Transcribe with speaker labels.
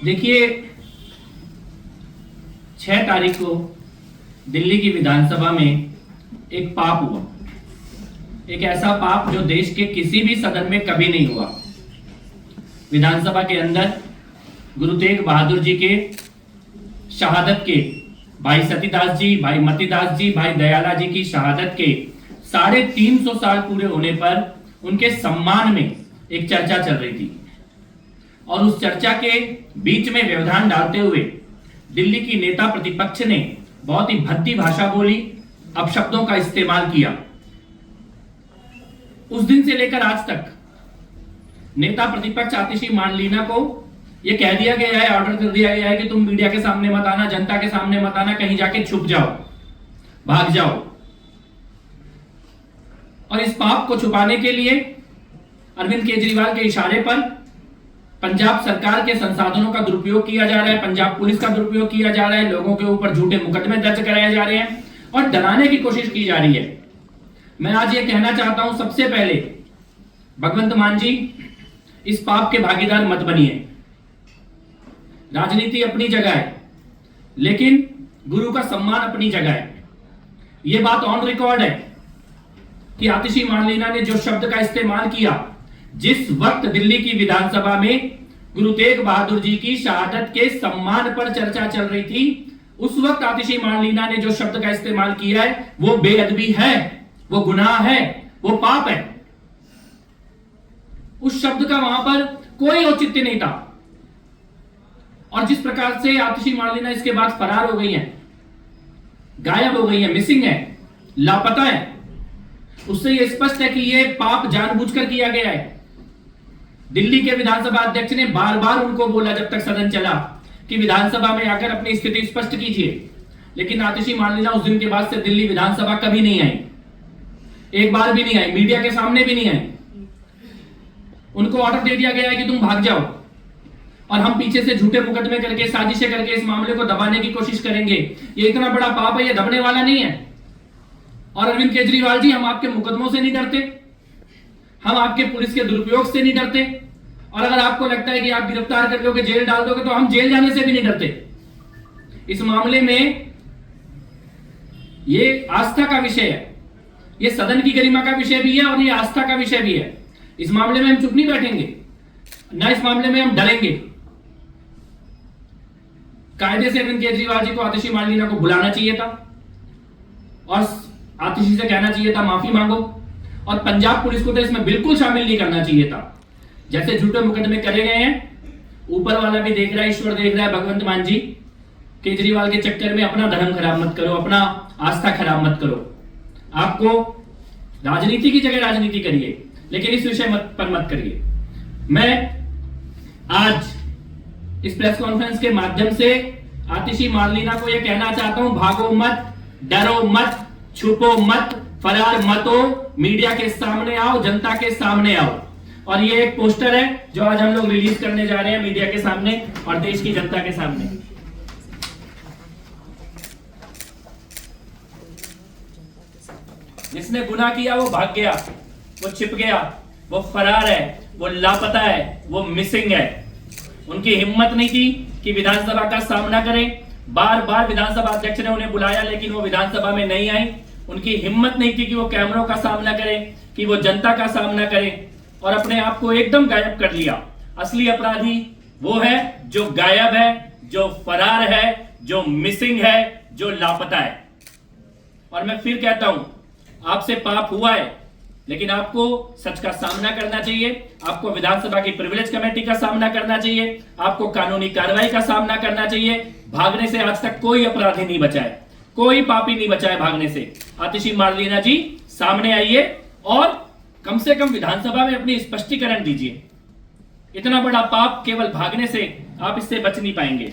Speaker 1: देखिए, 6 तारीख को दिल्ली की विधानसभा में एक पाप हुआ, एक ऐसा पाप जो देश के किसी भी सदन में कभी नहीं हुआ। विधानसभा के अंदर गुरु तेग बहादुर जी के शहादत के, भाई सतीदास जी, भाई मतीदास जी, भाई दयाला जी की शहादत के 350 साल पूरे होने पर उनके सम्मान में एक चर्चा चल रही थी और उस चर्चा के बीच में व्यवधान डालते हुए दिल्ली की नेता प्रतिपक्ष ने बहुत ही भद्दी भाषा बोली, अपशब्दों का इस्तेमाल किया। उस दिन से लेकर आज तक नेता प्रतिपक्ष आतिशी मांडलिना को यह कह दिया गया है, ऑर्डर कर दिया गया है कि तुम मीडिया के सामने मत आना, जनता के सामने मत आना, कहीं जाके छुप जाओ, भाग जाओ। और इस पाप को छुपाने के लिए अरविंद केजरीवाल के इशारे पर पंजाब सरकार के संसाधनों का दुरुपयोग किया जा रहा है, पंजाब पुलिस का दुरुपयोग किया जा रहा है, लोगों के ऊपर झूठे मुकदमे दर्ज कराए जा रहे हैं और डराने की कोशिश की जा रही है। मैं आज ये कहना चाहता हूं, सबसे पहले भगवंत मान जी, इस पाप के भागीदार मत बनिए। राजनीति अपनी जगह है, लेकिन गुरु का सम्मान अपनी जगह है। यह बात ऑन रिकॉर्ड है कि आतिशी मांडलिना ने जो शब्द का इस्तेमाल किया, जिस वक्त दिल्ली की विधानसभा में गुरु तेग बहादुर जी की शहादत के सम्मान पर चर्चा चल रही थी, उस वक्त आतिशी मांडलिना ने जो शब्द का इस्तेमाल किया है वो बेअदबी है, वो गुनाह है, वो पाप है। उस शब्द का वहां पर कोई औचित्य नहीं था। और जिस प्रकार से आतिशी मांडलिना इसके बाद फरार हो गई हैं, गायब हो गई हैं, मिसिंग है, लापता है, उससे यह स्पष्ट है कि यह पाप जानबूझकर किया गया है। दिल्ली के विधानसभा अध्यक्ष ने बार बार उनको बोला जब तक सदन चला कि विधानसभा में आकर अपनी स्थिति स्पष्ट कीजिए, लेकिन आतिशी मांडलिना उस दिन के बाद से दिल्ली विधानसभा कभी नहीं आई, एक बार भी नहीं आई, मीडिया के सामने भी नहीं आई। उनको ऑर्डर दे दिया गया है कि तुम भाग जाओ और हम पीछे से झूठे मुकदमे करके, साजिशें करके इस मामले को दबाने की कोशिश करेंगे। ये इतना बड़ा पाप है, ये दबने वाला नहीं है। और अरविंद केजरीवाल जी, हम आपके मुकदमों से नहीं डरते, हम आपके पुलिस के दुरुपयोग से नहीं डरते, और अगर आपको लगता है कि आप गिरफ्तार कर लोगे, जेल डाल दोगे, तो हम जेल जाने से भी नहीं डरते। इस मामले में ये आस्था का विषय है, ये सदन की गरिमा का विषय भी है और ये आस्था का विषय भी है। इस मामले में हम चुप नहीं बैठेंगे, ना इस मामले में हम डरेंगे। कायदे से अरविंद केजरीवाल जी को आतिशी मांडलिना को बुलाना चाहिए था और आतिशी से कहना चाहिए था माफी मांगो, और पंजाब पुलिस को तो इसमें बिल्कुल शामिल नहीं करना चाहिए था। जैसे झूठे मुकदमे करे गए हैं, ऊपर वाला भी देख रहा है, ईश्वर देख रहा है। भगवंत मान जी, केजरीवाल के चक्कर में अपना धर्म खराब मत करो, अपना आस्था खराब मत करो। आपको राजनीति की जगह राजनीति करिए, लेकिन इस विषय पर मत करिए। मैं आज इस प्रेस कॉन्फ्रेंस के माध्यम से आतिशी मांडलिना को यह कहना चाहता हूं, भागो मत, डरो मत, छुपो मत, फरार मत हो, मीडिया के सामने आओ, जनता के सामने आओ। और ये एक पोस्टर है जो आज हम लोग रिलीज करने जा रहे हैं मीडिया के सामने और देश की जनता के सामने। जिसने गुनाह किया वो भाग गया, वो छिप गया, वो फरार है, वो लापता है, वो मिसिंग है। उनकी हिम्मत नहीं थी कि विधानसभा का सामना करें। बार बार विधानसभा अध्यक्ष ने उन्हें बुलाया, लेकिन वो विधानसभा में नहीं आई। उनकी हिम्मत नहीं थी कि वो कैमरों का सामना करें, कि वो जनता का सामना करें, और अपने आप को एकदम गायब कर लिया। असली अपराधी वो है जो गायब है, जो फरार है, जो मिसिंग है, जो लापता है। और मैं फिर कहता हूं, आपसे पाप हुआ है, लेकिन आपको सच का सामना करना चाहिए, आपको विधानसभा की प्रिविलेज कमेटी का सामना करना चाहिए, आपको कानूनी कार्रवाई का सामना करना चाहिए। भागने से आज तक कोई अपराधी नहीं बचा है, कोई पापी नहीं बचा है भागने से। आतिशी मांडलिना जी, सामने आइए और कम से कम विधानसभा में अपनी स्पष्टीकरण दीजिए। इतना बड़ा पाप केवल भागने से आप इससे बच नहीं पाएंगे।